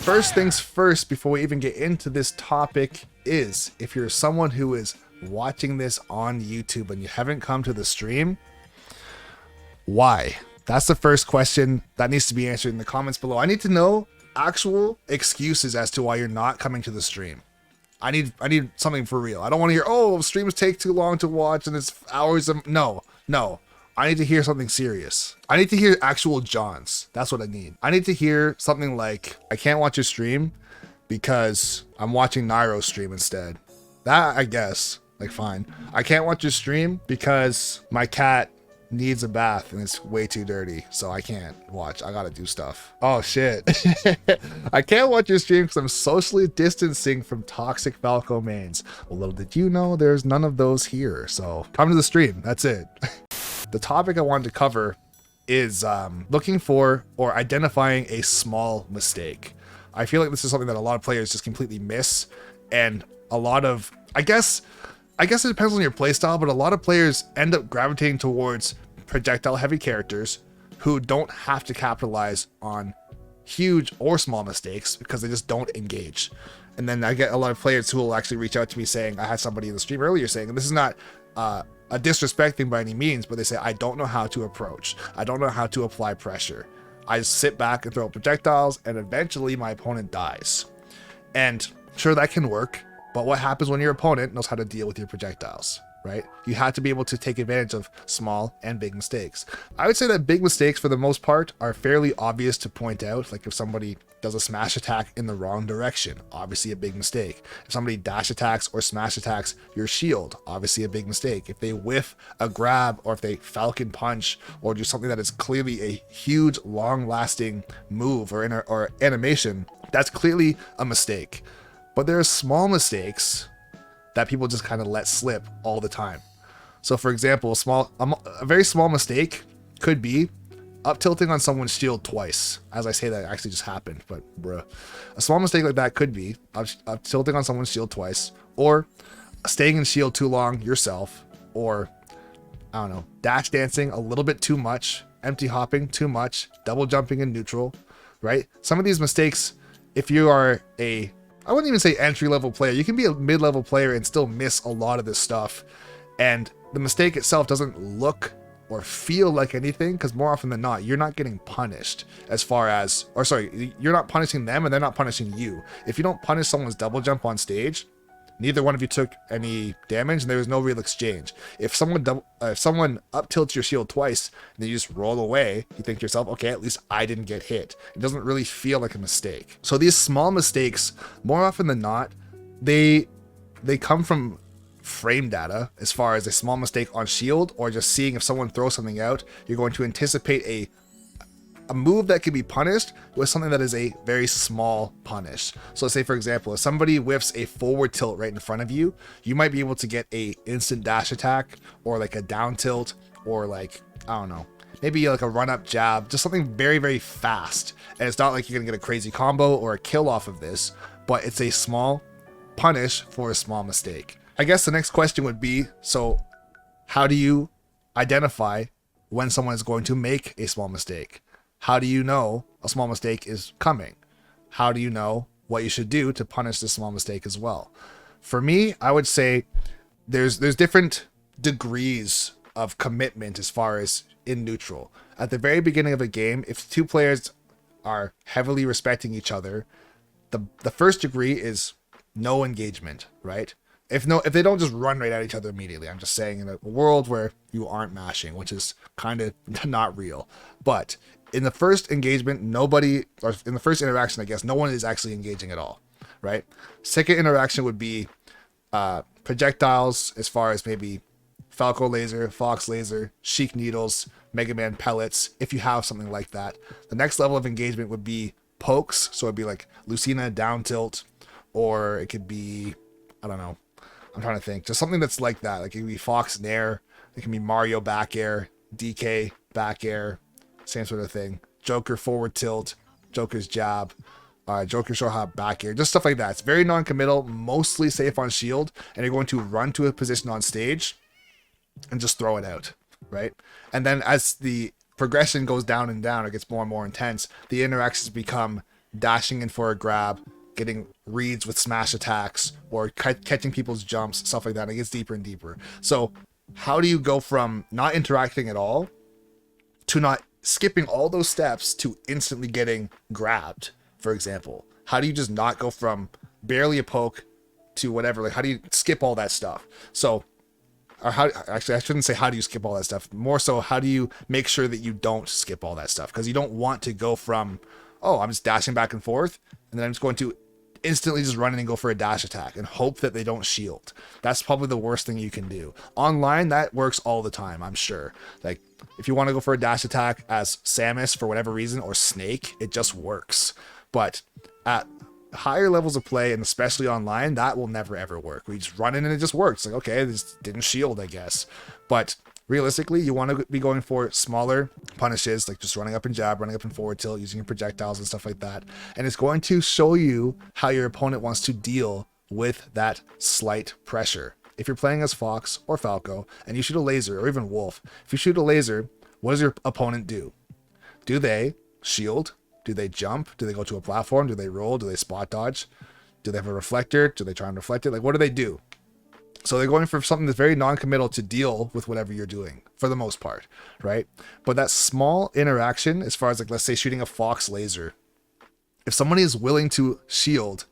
First things first, before we even get into this topic, is if you're someone who is watching this on YouTube and you haven't come to the stream, why? That's the first question that needs to be answered in the comments below. I need to know actual excuses as to why you're not coming to the stream. I need something for real. I don't want to hear, oh, streams take too long to watch and it's hours of... No. I need to hear something serious. I need to hear actual Johns. That's what I need. I need to hear something like, I can't watch your stream because I'm watching Nairo's stream instead. That, I guess, like, fine. I can't watch your stream because my cat needs a bath and it's way too dirty, so I can't watch. I gotta do stuff. Oh shit. I can't watch your stream because I'm socially distancing from toxic Falco mains. Well, little did you know there's none of those here, so come to the stream. That's it. The topic I wanted to cover is looking for or identifying a small mistake. I feel like this is something that a lot of players just completely miss, and a lot of, I guess it depends on your playstyle, but a lot of players end up gravitating towards projectile heavy characters who don't have to capitalize on huge or small mistakes because they just don't engage. And then I get a lot of players who will actually reach out to me saying, I had somebody in the stream earlier saying, and this is not a disrespect thing by any means, but they say, I don't know how to approach. I don't know how to apply pressure. I just sit back and throw projectiles and eventually my opponent dies. And sure, that can work, but what happens when your opponent knows how to deal with your projectiles, right? You have to be able to take advantage of small and big mistakes. I would say that big mistakes, for the most part, are fairly obvious to point out. Like if somebody does a smash attack in the wrong direction, obviously a big mistake. If somebody dash attacks or smash attacks your shield, obviously a big mistake. If they whiff a grab, or if they falcon punch, or do something that is clearly a huge, long-lasting move or animation, that's clearly a mistake. But there are small mistakes that people just kind of let slip all the time. So for example, a very small mistake could be up tilting on someone's shield twice. As I say that, it actually just happened, but bruh. A small mistake like that could be up tilting on someone's shield twice, or staying in shield too long yourself, or, I don't know, dash dancing a little bit too much, empty hopping too much, double jumping in neutral, right? Some of these mistakes, if you are I wouldn't even say entry-level player. You can be a mid-level player and still miss a lot of this stuff. And the mistake itself doesn't look or feel like anything, because more often than not, you're not getting punished as far as, or sorry, you're not punishing them and they're not punishing you. If you don't punish someone's double jump on stage, neither one of you took any damage and there was no real exchange. If someone up tilts your shield twice and then you just roll away, you think to yourself, okay, at least I didn't get hit. It doesn't really feel like a mistake. So these small mistakes, more often than not, they come from frame data. As far as a small mistake on shield, or just seeing if someone throws something out, you're going to anticipate a move that can be punished with something that is a very small punish. So let's say, for example, if somebody whiffs a forward tilt right in front of you, you might be able to get a instant dash attack, or like a down tilt, or like, I don't know, maybe like a run up jab, just something very, very fast. And it's not like you're gonna get a crazy combo or a kill off of this, but it's a small punish for a small mistake. I guess the next question would be, so how do you identify when someone is going to make a small mistake? How do you know a small mistake is coming? How do you know what you should do to punish this small mistake as well? For me, I would say there's different degrees of commitment as far as in neutral. At the very beginning of a game, if two players are heavily respecting each other, the first degree is no engagement, right? If they don't just run right at each other immediately. I'm just saying, in a world where you aren't mashing, which is kind of not real. But in the first engagement, or in the first interaction, I guess, no one is actually engaging at all, right? Second interaction would be projectiles, as far as maybe Falco laser, Fox laser, Sheik needles, Mega Man pellets, if you have something like that. The next level of engagement would be pokes, so it'd be like Lucina down tilt, or it could be, I don't know, I'm trying to think, just something that's like that. Like it could be Fox Nair, it can be Mario back air, DK back air, same sort of thing. Joker forward tilt, Joker's jab, Joker short hop back air, just stuff like that. It's very non-committal, mostly safe on shield, and you're going to run to a position on stage and just throw it out, right? And then as the progression goes down and down, it gets more and more intense. The interactions become dashing in for a grab, getting reads with smash attacks, or catching people's jumps, stuff like that. It gets deeper and deeper. So how do you go from not interacting at all to not skipping all those steps to instantly getting grabbed, for example? How do you just not go from barely a poke to whatever? Like, how do you skip all that stuff? So, or how, actually, I shouldn't say how do you skip all that stuff. More so, how do you make sure that you don't skip all that stuff? Because you don't want to go from, oh, I'm just dashing back and forth, and then I'm just going to instantly just run in and go for a dash attack and hope that they don't shield. That's probably the worst thing you can do. Online, that works all the time, I'm sure. Like, if you want to go for a dash attack as Samus for whatever reason, or Snake, it just works. But at higher levels of play, and especially online, that will never ever work. We just run in and it just works. Like, okay, this didn't shield, I guess. But realistically, you want to be going for smaller punishes, like just running up and jab, running up and forward tilt, using your projectiles and stuff like that. And it's going to show you how your opponent wants to deal with that slight pressure. If you're playing as Fox or Falco and you shoot a laser, or even Wolf, if you shoot a laser, what does your opponent do? Do they shield? Do they jump? Do they go to a platform? Do they roll? Do they spot dodge? Do they have a reflector? Do they try and reflect it? Like, what do they do? So they're going for something that's very non-committal to deal with whatever you're doing, for the most part, right? But that small interaction, as far as, like, let's say shooting a Fox laser, if somebody is willing to shield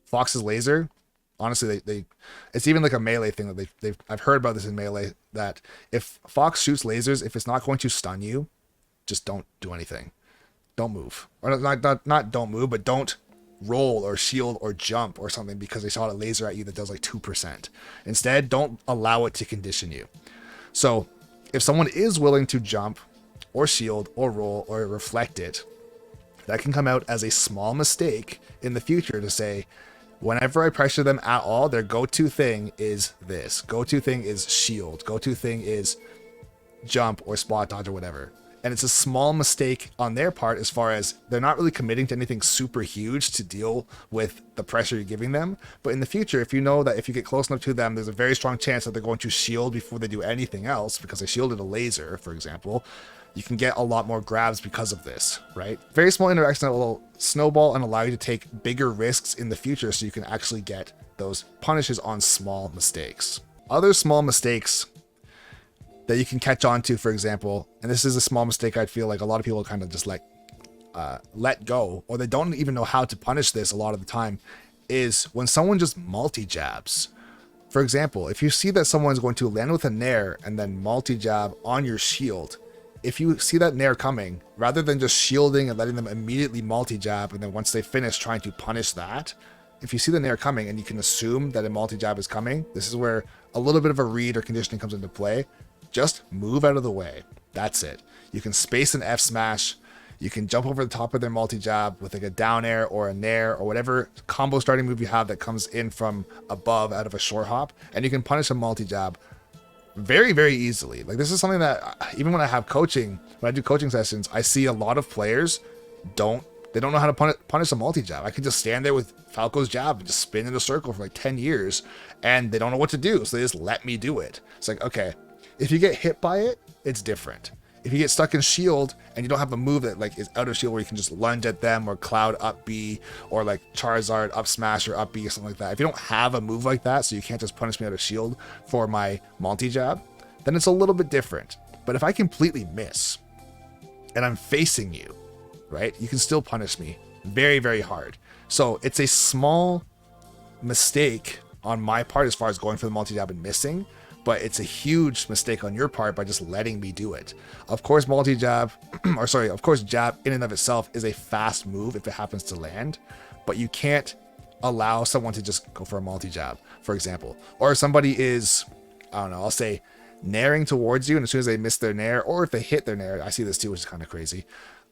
Fox's laser, honestly, they it's even like a melee thing that I've heard about this in melee, that if Fox shoots lasers, if it's not going to stun you, just don't do anything. Don't move. Or not don't move, but don't roll or shield or jump or something because they shot a laser at you that does like 2%. Instead, don't allow it to condition you. So if someone is willing to jump or shield or roll or reflect it, that can come out as a small mistake in the future to say, whenever I pressure them at all, their go-to thing is this. Go-to thing is shield. Go-to thing is jump or spot dodge or whatever. And it's a small mistake on their part, as far as they're not really committing to anything super huge to deal with the pressure you're giving them. But in the future, if you know that if you get close enough to them, there's a very strong chance that they're going to shield before they do anything else, because they shielded a laser, for example, you can get a lot more grabs because of this, right? Very small interaction that will snowball and allow you to take bigger risks in the future, so you can actually get those punishes on small mistakes. Other small mistakes that you can catch on to, for example, and this is a small mistake I'd feel like a lot of people kind of just let go, or they don't even know how to punish this a lot of the time, is when someone just multi-jabs. For example, if you see that someone's going to land with a nair and then multi-jab on your shield, if you see that nair coming, rather than just shielding and letting them immediately multi-jab, and then once they finish trying to punish that, if you see the nair coming and you can assume that a multi-jab is coming, this is where a little bit of a read or conditioning comes into play. Just move out of the way. That's it. You can space an F smash. You can jump over the top of their multi-jab with like a down air or a nair or whatever combo starting move you have that comes in from above out of a short hop, and you can punish a multi-jab very, very easily. Like, this is something that even when I have coaching, when I do coaching sessions, I see a lot of players don't know how to punish a multi-jab. I could just stand there with Falco's jab and just spin in a circle for like 10 years, and they don't know what to do, so they just let me do it. It's like, okay, if you get hit by it, it's different. If you get stuck in shield and you don't have a move that like is out of shield where you can just lunge at them, or Cloud up B, or like Charizard up smash or up B or something like that. If you don't have a move like that, so you can't just punish me out of shield for my multi-jab, then it's a little bit different. But if I completely miss and I'm facing you, right, you can still punish me very, very hard. So it's a small mistake on my part as far as going for the multi-jab and missing, but it's a huge mistake on your part by just letting me do it. Of course, multi-jab, of course, jab in and of itself is a fast move if it happens to land, but you can't allow someone to just go for a multi-jab, for example. Or if somebody is, I don't know, I'll say nairing towards you, and as soon as they miss their nair, or if they hit their nair, I see this too, which is kind of crazy.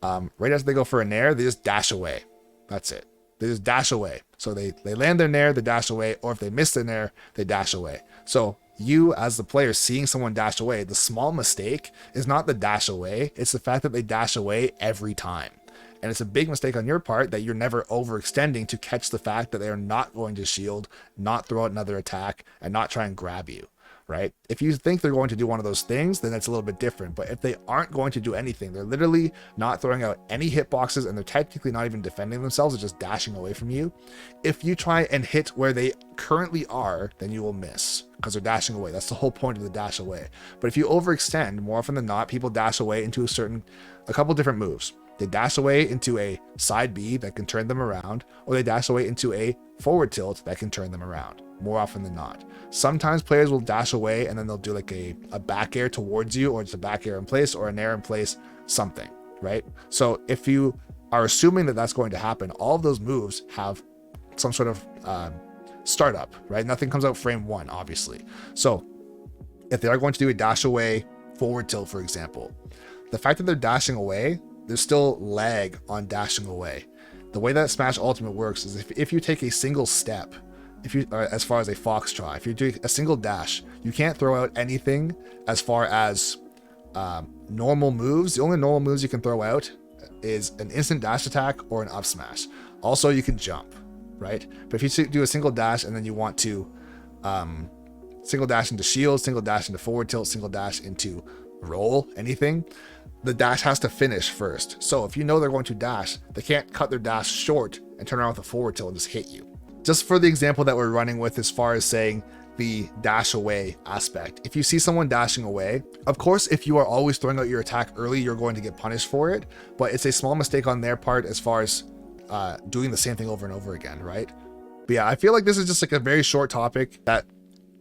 Right after they go for a nair, they just dash away. That's it. They just dash away. So they land their nair, they dash away, or if they miss their nair, they dash away. So you as the player seeing someone dash away, the small mistake is not the dash away, it's the fact that they dash away every time. And it's a big mistake on your part that you're never overextending to catch the fact that they are not going to shield, not throw out another attack, and not try and grab you, right? If you think they're going to do one of those things, then that's a little bit different. But if they aren't going to do anything, they're literally not throwing out any hitboxes, and they're technically not even defending themselves, they're just dashing away from you. If you try and hit where they currently are, then you will miss because they're dashing away. That's the whole point of the dash away. But if you overextend, more often than not, people dash away into a couple different moves. They dash away into a side B that can turn them around, or they dash away into a forward tilt that can turn them around, more often than not. Sometimes players will dash away and then they'll do like a back air towards you, or just a back air in place, or an air in place, something, right? So if you are assuming that that's going to happen, all of those moves have some sort of startup, right? Nothing comes out frame one, obviously. So if they are going to do a dash away forward tilt, for example, the fact that they're dashing away, there's still lag on dashing away. The way that Smash Ultimate works is if you take a single step, as far as a foxtrot, if you're doing a single dash, you can't throw out anything as far as normal moves. The only normal moves you can throw out is an instant dash attack or an up smash. Also, you can jump, right? But if you do a single dash and then you want to single dash into shield, single dash into forward tilt, single dash into roll, anything, the dash has to finish first. So if you know they're going to dash, they can't cut their dash short and turn around with a forward tilt and just hit you. Just for the example that we're running with as far as saying the dash away aspect, if you see someone dashing away, of course, if you are always throwing out your attack early, you're going to get punished for it, but it's a small mistake on their part as far as doing the same thing over and over again, right? But yeah, I feel like this is just like a very short topic that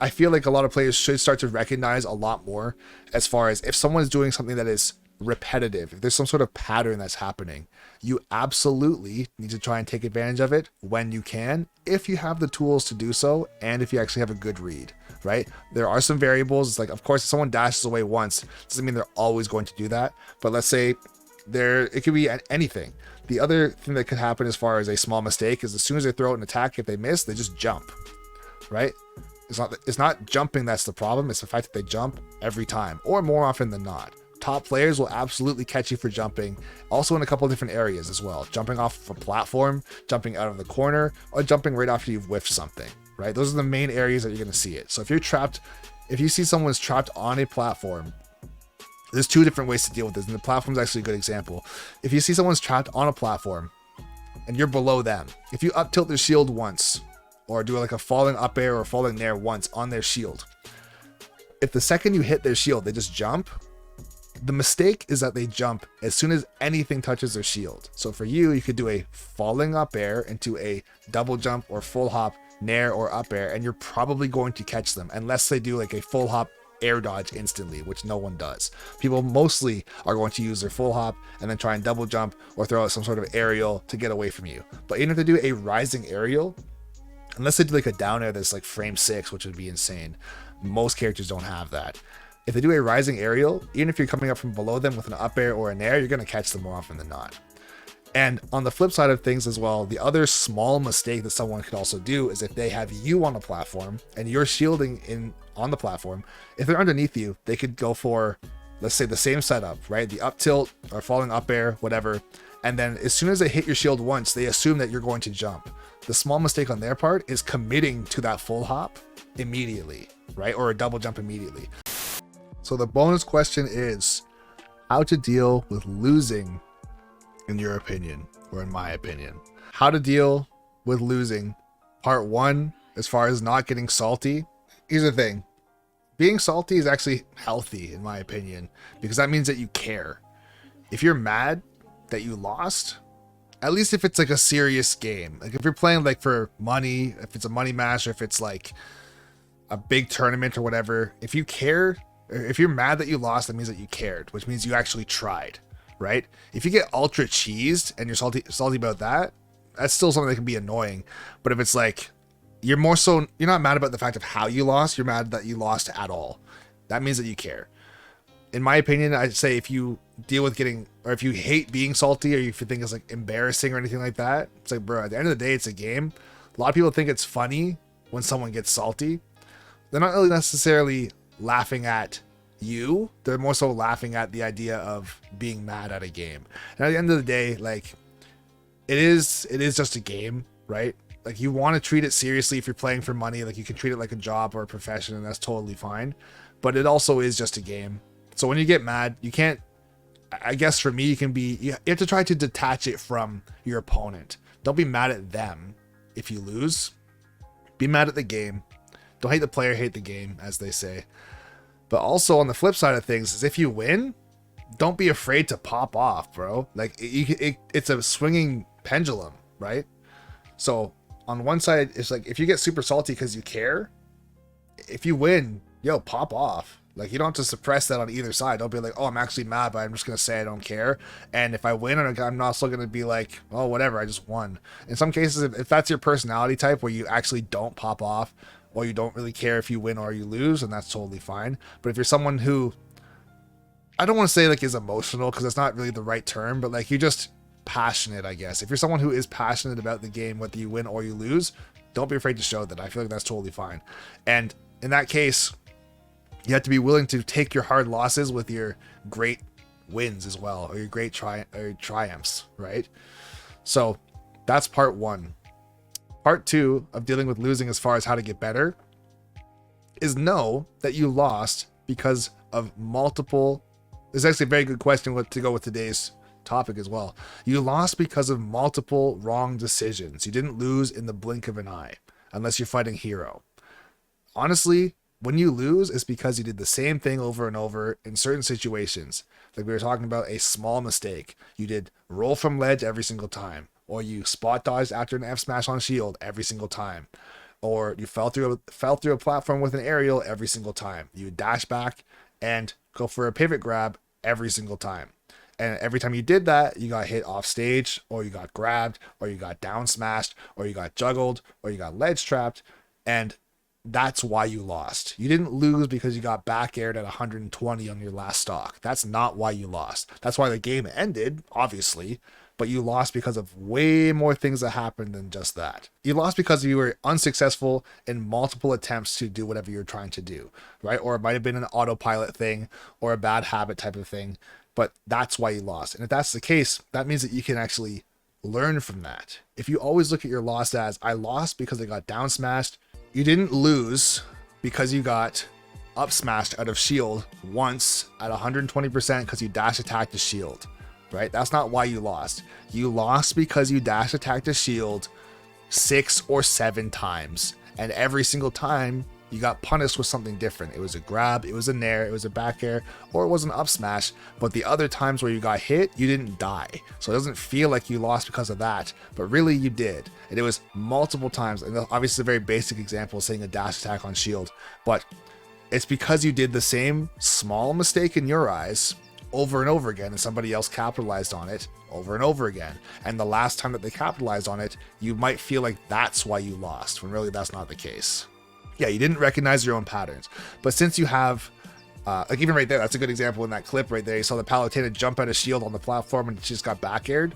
I feel like a lot of players should start to recognize a lot more, as far as if someone is doing something that is repetitive, if there's some sort of pattern that's happening, you absolutely need to try and take advantage of it when you can, if you have the tools to do so, and if you actually have a good read, right? There are some variables. It's like, of course, if someone dashes away once, doesn't mean they're always going to do that. But let's say it could be anything. The other thing that could happen as far as a small mistake is as soon as they throw out an attack, if they miss, they just jump, right? It's not jumping that's the problem. It's the fact that they jump every time, or more often than not. Top players will absolutely catch you for jumping, also in a couple of different areas as well. Jumping off of a platform, jumping out of the corner, or jumping right after you've whiffed something, right? Those are the main areas that you're going to see it. So if you see someone's trapped on a platform, there's two different ways to deal with this, and the platform's actually a good example. If you see someone's trapped on a platform and you're below them, if you up tilt their shield once, or do like a falling up air or falling nair once on their shield, if the second you hit their shield, they just jump, the mistake is that they jump as soon as anything touches their shield. So for you could do a falling up air into a double jump or full hop nair or up air, and you're probably going to catch them unless they do like a full hop air dodge instantly, which no one does. People mostly are going to use their full hop and then try and double jump or throw out some sort of aerial to get away from you. But even if they do a rising aerial, unless they do like a down air that's like frame 6, which would be insane, most characters don't have that. If they do a rising aerial, even if you're coming up from below them with an up air or an air, you're going to catch them more often than not. And on the flip side of things as well, the other small mistake that someone could also do is if they have you on a platform and you're shielding on the platform, if they're underneath you, they could go for, let's say, the same setup, right? The up tilt or falling up air, whatever. And then as soon as they hit your shield once, they assume that you're going to jump. The small mistake on their part is committing to that full hop immediately, right? Or a double jump immediately. So the bonus question is how to deal with losing, in your opinion, or in my opinion. How to deal with losing. Part 1, as far as not getting salty. Here's the thing. Being salty is actually healthy, in my opinion, because that means that you care. If you're mad that you lost, at least if it's like a serious game, like if you're playing like for money, if it's a money match, or if it's like a big tournament or whatever, if you care, if you're mad that you lost, that means that you cared, which means you actually tried, right? If you get ultra cheesed and you're salty about that, that's still something that can be annoying. But if it's like, you're not mad about the fact of how you lost, you're mad that you lost at all, that means that you care. In my opinion, I'd say if you deal with or if you hate being salty, or if you think it's like embarrassing or anything like that, it's like, bro, at the end of the day, it's a game. A lot of people think it's funny when someone gets salty. They're not really necessarily laughing at you, they're more so laughing at the idea of being mad at a game. And at the end of the day, like, it is just a game, right? Like, you want to treat it seriously if you're playing for money. Like, you can treat it like a job or a profession, and that's totally fine. But it also is just a game. So when you get mad, you can't, I guess for me, you have to try to detach it from your opponent. Don't be mad at them if you lose. Be mad at the game. Don't hate the player, hate the game, as they say. But also on the flip side of things is if you win, don't be afraid to pop off, bro. Like, it's a swinging pendulum, right? So on one side, it's like, if you get super salty because you care, if you win, yo, pop off. Like, you don't have to suppress that on either side. Don't be like, oh, I'm actually mad, but I'm just going to say I don't care. And if I win, I'm not still going to be like, oh, whatever, I just won. In some cases, if that's your personality type where you actually don't pop off, or you don't really care if you win or you lose, then that's totally fine. But if you're someone who, I don't want to say like is emotional, because that's not really the right term, but like, you're just passionate, I guess. If you're someone who is passionate about the game, whether you win or you lose, don't be afraid to show that. I feel like that's totally fine. And in that case, you have to be willing to take your hard losses with your great wins as well, or your great triumphs, right? So that's part one. Part two of dealing with losing, as far as how to get better, is know that you lost because of multiple. It's actually a very good question to go with today's topic as well. You lost because of multiple wrong decisions. You didn't lose in the blink of an eye, unless you're fighting hero. Honestly, when you lose, it's because you did the same thing over and over in certain situations. Like we were talking about, a small mistake. You did roll from ledge every single time, or you spot dodged after an F smash on shield every single time, or you fell through a platform with an aerial every single time. You dash back and go for a pivot grab every single time. And every time you did that, you got hit off stage, or you got grabbed, or you got down smashed, or you got juggled, or you got ledge trapped. And that's why you lost. You didn't lose because you got back aired at 120 on your last stock. That's not why you lost. That's why the game ended, obviously, but you lost because of way more things that happened than just that. You lost because you were unsuccessful in multiple attempts to do whatever you're trying to do, right? Or it might have been an autopilot thing or a bad habit type of thing, but that's why you lost. And if that's the case, that means that you can actually learn from that. If you always look at your loss as, I lost because I got down smashed, you didn't lose because you got up smashed out of shield once at 120% because you dash attacked the shield, right? That's not why you lost. You lost because you dash attacked a shield 6 or 7 times. And every single time you got punished with something different. It was a grab, it was a nair, it was a back air, or it was an up smash. But the other times where you got hit, you didn't die. So it doesn't feel like you lost because of that, but really you did. And it was multiple times. And obviously a very basic example is saying a dash attack on shield, but it's because you did the same small mistake in your eyes over and over again, and somebody else capitalized on it over and over again. And the last time that they capitalized on it, you might feel like that's why you lost, when really that's not the case. Yeah, you didn't recognize your own patterns. But since you have, like even right there, that's a good example in that clip right there. You saw the Palutena jump out of shield on the platform and she just got back aired.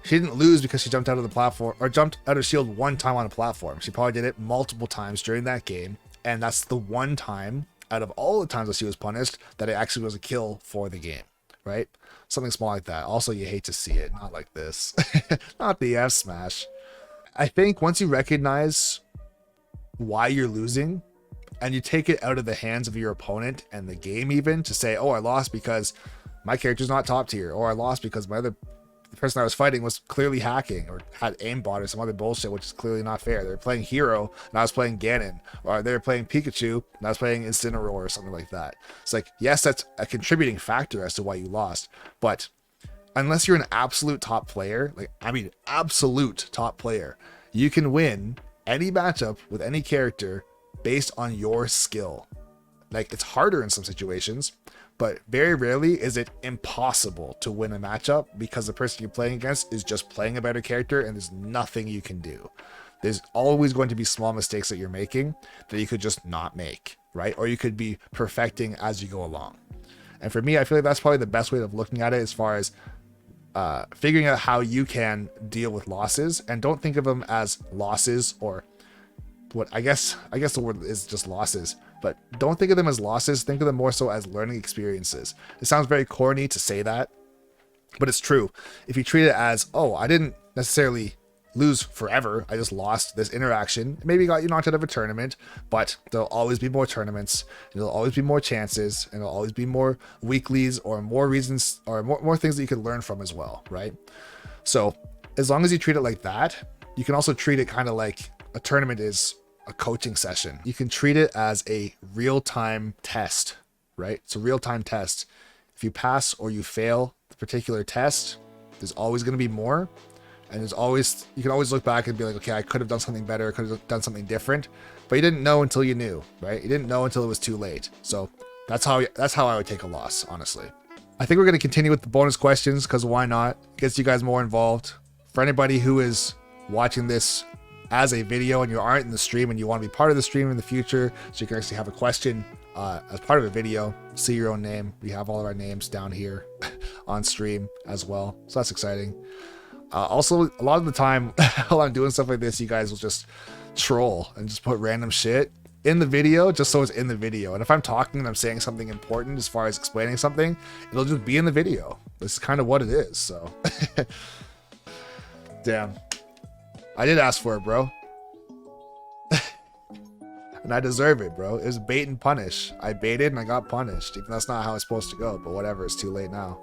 She didn't lose because she jumped out of the platform, or jumped out of shield one time on a platform. She probably did it multiple times during that game. And that's the one time out of all the times that she was punished that it actually was a kill for the game, right? Something small like that. Also, you hate to see it. Not like this. Not the F smash. I think once you recognize why you're losing and you take it out of the hands of your opponent and the game, even to say, oh, I lost because my character's not top tier, or I lost because the person I was fighting was clearly hacking or had aimbot or some other bullshit, which is clearly not fair. They're playing hero and I was playing Ganon, or they're playing Pikachu and I was playing Incineroar or something like that. It's like, yes, that's a contributing factor as to why you lost, but unless you're an absolute top player, like I mean absolute top player, you can win any matchup with any character based on your skill. Like, it's harder in some situations, but very rarely is it impossible to win a matchup because the person you're playing against is just playing a better character and there's nothing you can do. There's always going to be small mistakes that you're making that you could just not make, right? Or you could be perfecting as you go along. And for me, I feel like that's probably the best way of looking at it, as far as figuring out how you can deal with losses. And don't think of them as losses, or what I guess the word is just losses, but don't think of them as losses. Think of them more so as learning experiences. It sounds very corny to say that, but it's true. If you treat it as, oh, I didn't necessarily lose forever. I just lost this interaction. Maybe got you knocked out of a tournament, but there'll always be more tournaments, and there'll always be more chances, and there'll always be more weeklies or more reasons or more things that you can learn from as well, right? So as long as you treat it like that, you can also treat it kind of like a tournament is a coaching session. You can treat it as a real-time test, right? It's a real-time test. If you pass or you fail the particular test, there's always going to be more. And there's always, you can always look back and be like, okay, I could have done something better. I could have done something different, but you didn't know until you knew, right? You didn't know until it was too late. So that's how I would take a loss, honestly. I think we're going to continue with the bonus questions because why not? It gets you guys more involved. For anybody who is watching this as a video and you aren't in the stream and you want to be part of the stream in the future, so you can actually have a question as part of a video, see your own name. We have all of our names down here on stream as well. So that's exciting. Also, a lot of the time while I'm doing stuff like this, you guys will just troll and just put random shit in the video just so it's in the video. And if I'm talking and I'm saying something important as far as explaining something, it'll just be in the video. This is kind of what it is, so. Damn. I did ask for it, bro. And I deserve it, bro. It was bait and punish. I baited and I got punished. Even though that's not how it's supposed to go, but whatever, it's too late now.